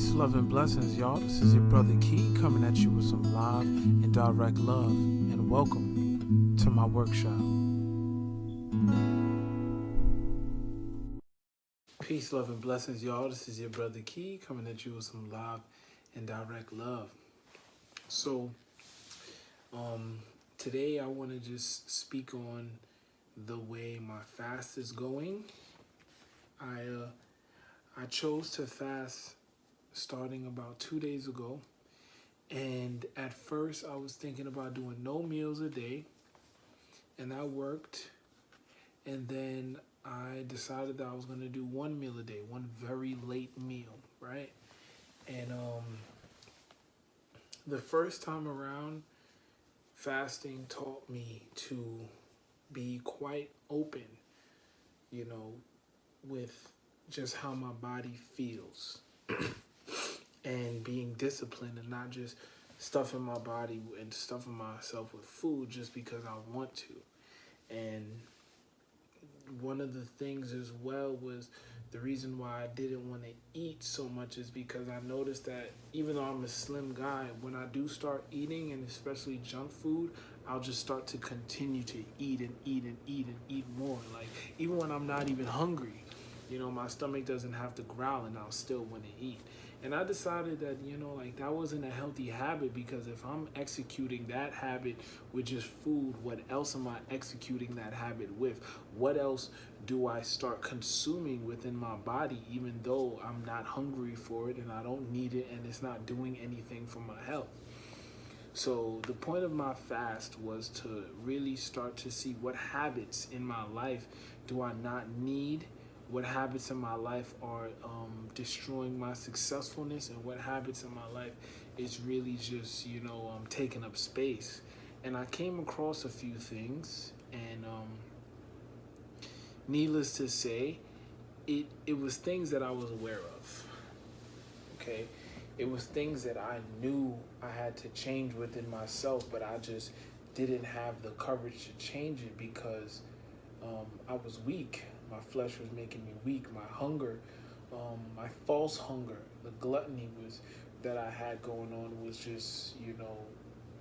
Peace, love, and blessings, y'all. This is your brother Key coming at you with some live and direct love. And welcome to my workshop. Peace, love, and blessings, y'all. This is your brother Key coming at you with some live and direct love. So, today I want to just speak on the way my fast is going. I chose to fast starting about 2 days ago. And at first I was thinking about doing no meals a day, and that worked. And then I decided that I was going to do one meal a day, one very late meal, right? And the first time around, fasting taught me to be quite open, with just how my body feels and being disciplined and not just stuffing my body and stuffing myself with food just because I want to. And one of the things as well was the reason why I didn't want to eat so much is because I noticed that even though I'm a slim guy, when I do start eating, and especially junk food, I'll just start to continue to eat and eat and eat and eat more. Like, even when I'm not even hungry, my stomach doesn't have to growl and I'll still want to eat. And I decided that, that wasn't a healthy habit, because if I'm executing that habit with just food, what else am I executing that habit with? What else do I start consuming within my body, even though I'm not hungry for it and I don't need it and it's not doing anything for my health? So the point of my fast was to really start to see what habits in my life do I not need, what habits in my life are destroying my successfulness, and what habits in my life is really just, taking up space. And I came across a few things, and needless to say, it was things that I was aware of, okay? It was things that I knew I had to change within myself, but I just didn't have the courage to change it because I was weak. My flesh was making me weak. My hunger, my false hunger, the gluttony that I had going on was just,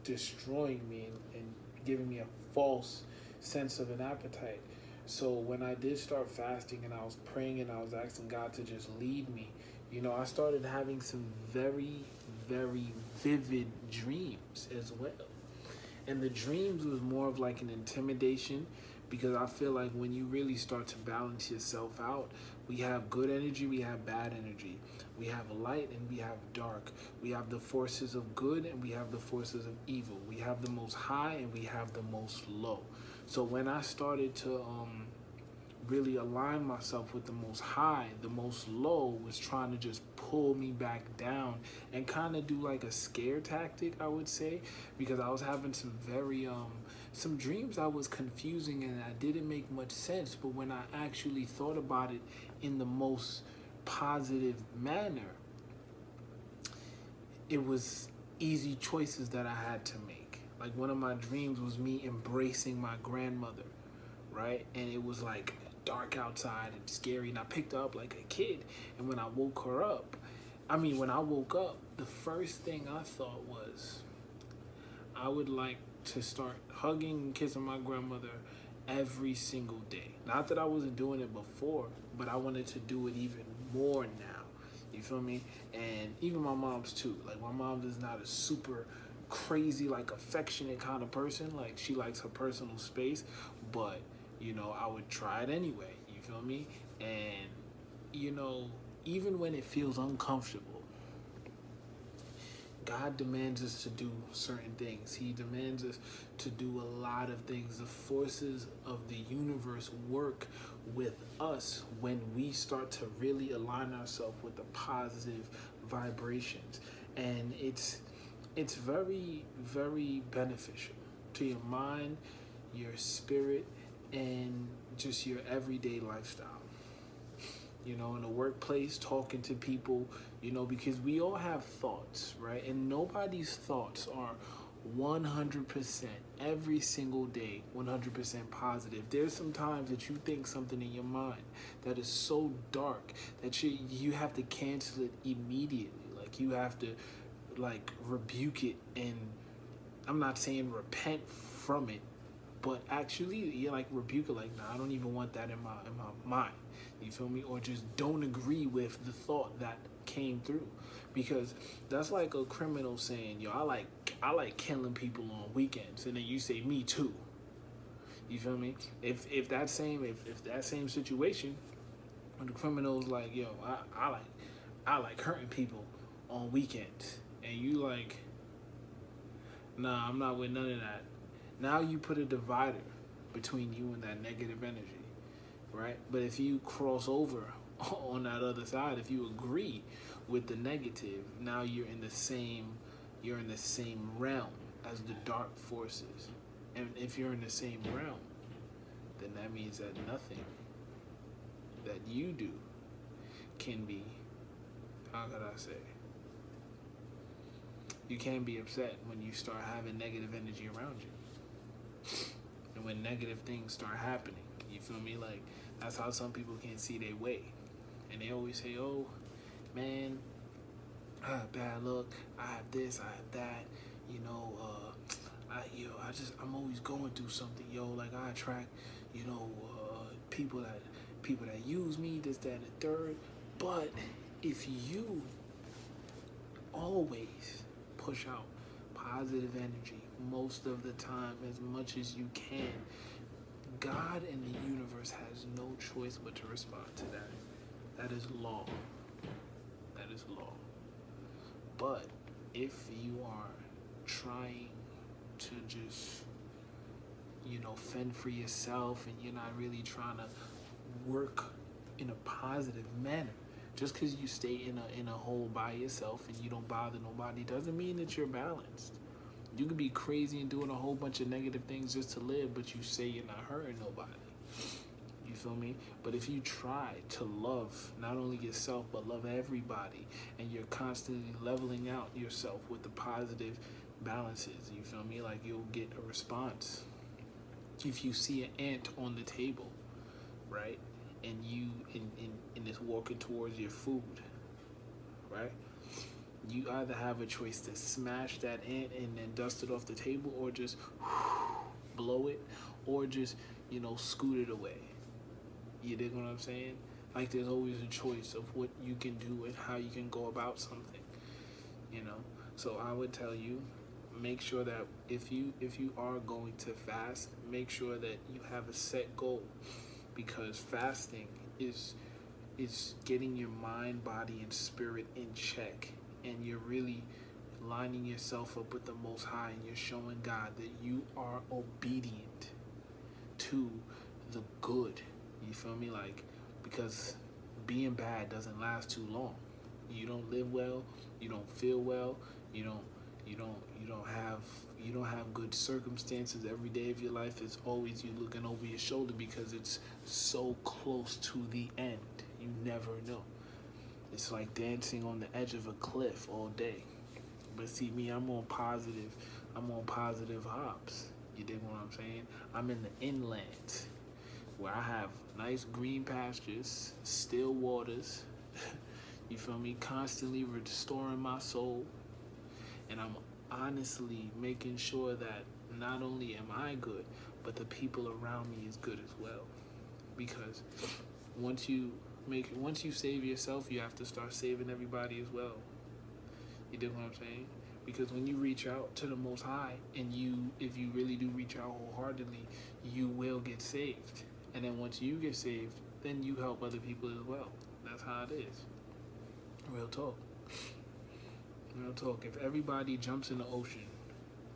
destroying me and giving me a false sense of an appetite. So when I did start fasting and I was praying and I was asking God to just lead me, I started having some very, very vivid dreams as well. And the dreams was more of like an intimidation, because I feel like when you really start to balance yourself out, we have good energy, we have bad energy. We have light and we have dark. We have the forces of good and we have the forces of evil. We have the most high and we have the most low. So when I started to really align myself with the most high, the most low was trying to just pull me back down and kind of do like a scare tactic, I would say, because I was having some very some dreams I was confusing and I didn't make much sense. But when I actually thought about it in the most positive manner, it was easy choices that I had to make. Like, one of my dreams was me embracing my grandmother, right? And it was like dark outside and scary, and I picked her up like a kid. And when I woke up, the first thing I thought was, I would like to start hugging and kissing my grandmother every single day. Not that I wasn't doing it before, but I wanted to do it even more now. You feel me? And even my mom's too. Like, my mom is not a super crazy, like, affectionate kind of person. Like, she likes her personal space, but I would try it anyway. You feel me? And even when it feels uncomfortable, God demands us to do certain things. He demands us to do a lot of things. The forces of the universe work with us when we start to really align ourselves with the positive vibrations. And it's very, very beneficial to your mind, your spirit, and just your everyday lifestyle. In the workplace, talking to people, because we all have thoughts, right? And nobody's thoughts are 100% every single day, 100% positive. There's some times that you think something in your mind that is so dark that you have to cancel it immediately. Like, you have to, like, rebuke it, and I'm not saying repent from it, but actually, you like rebuke it, like, nah, I don't even want that in my mind. You feel me? Or just don't agree with the thought that came through, because that's like a criminal saying, yo, I like killing people on weekends, and then you say me too. You feel me? If that same situation, when the criminal's like, yo, I like hurting people on weekends, and you like, nah, I'm not with none of that. Now you put a divider between you and that negative energy, right? But if you cross over on that other side, if you agree with the negative, now you're in the same realm as the dark forces. And if you're in the same realm, then that means that nothing that you do can be, how could I say, you can't be upset when you start having negative energy around you. And when negative things start happening, you feel me? Like, that's how some people can't see their way. And they always say, oh, man, I have bad luck, I have this, I have that, you know, I'm always going through something, yo, like I attract, you know, people that use me, this, that, and the third. But if you always push out positive energy most of the time, as much as you can, God and the universe has no choice but to respond to that. That is law. That is law. But if you are trying to just, you know, fend for yourself, and you're not really trying to work in a positive manner, just because you stay in a hole by yourself and you don't bother nobody doesn't mean that you're balanced. You can be crazy and doing a whole bunch of negative things just to live, but you say you're not hurting nobody. You feel me? But if you try to love not only yourself but love everybody, and you're constantly leveling out yourself with the positive balances, you feel me? Like, you'll get a response. If you see an ant on the table, right, and you and it's walking towards your food, right, you either have a choice to smash that ant and then dust it off the table, or just blow it, or just, you know, scoot it away. You dig what I'm saying? Like, there's always a choice of what you can do and how you can go about something, you know? So I would tell you, make sure that if you are going to fast, make sure that you have a set goal, because fasting is getting your mind, body, and spirit in check, and you're really lining yourself up with the Most High, and you're showing God that you are obedient to the good. You feel me? Like, because being bad doesn't last too long. You don't live well, you don't feel well, you don't have good circumstances every day of your life. It's always you looking over your shoulder, because it's so close to the end. You never know. It's like dancing on the edge of a cliff all day. But see me, I'm on positive hops. You dig what I'm saying? I'm in the inland, where I have nice green pastures, still waters. You feel me? Constantly restoring my soul. And I'm honestly making sure that not only am I good, but the people around me is good as well. Because once you save yourself, you have to start saving everybody as well. You dig what I'm saying? Because when you reach out to the Most High, and if you really do reach out wholeheartedly, you will get saved. And then once you get saved, then you help other people as well. That's how it is. Real talk. Real talk. If everybody jumps in the ocean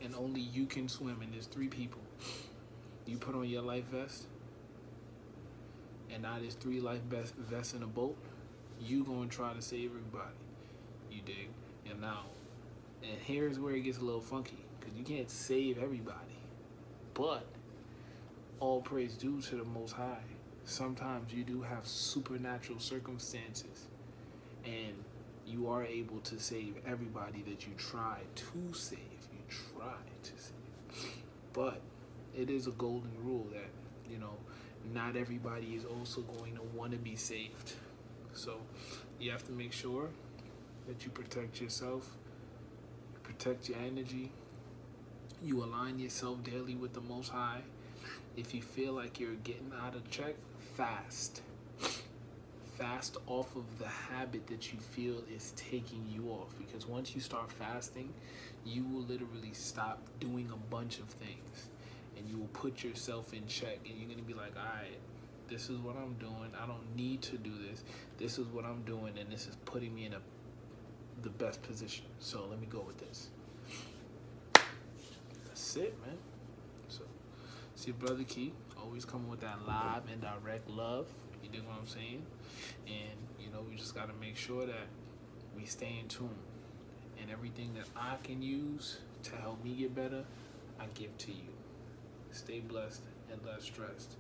and only you can swim, and there's 3 people, you put on your life vest, and now there's 3 life vests in a boat, you gonna try to save everybody. You dig? And here's where it gets a little funky, because you can't save everybody. But all praise due to the Most High. Sometimes you do have supernatural circumstances, and you are able to save everybody that you try to save. You try to save. But it is a golden rule that, you know, not everybody is also going to want to be saved. So you have to make sure that you protect yourself, you protect your energy, you align yourself daily with the Most High. If you feel like you're getting out of check, fast. Fast off of the habit that you feel is taking you off. Because once you start fasting, you will literally stop doing a bunch of things. And you will put yourself in check. And you're going to be like, all right, this is what I'm doing. I don't need to do this. This is what I'm doing. And this is putting me in the best position. So let me go with this. That's it, man. So, it's your brother Key. Always coming with that live and direct love. You dig what I'm saying? And, you know, we just got to make sure that we stay in tune. And everything that I can use to help me get better, I give to you. Stay blessed and less stressed.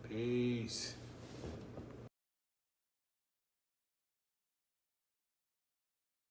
Peace.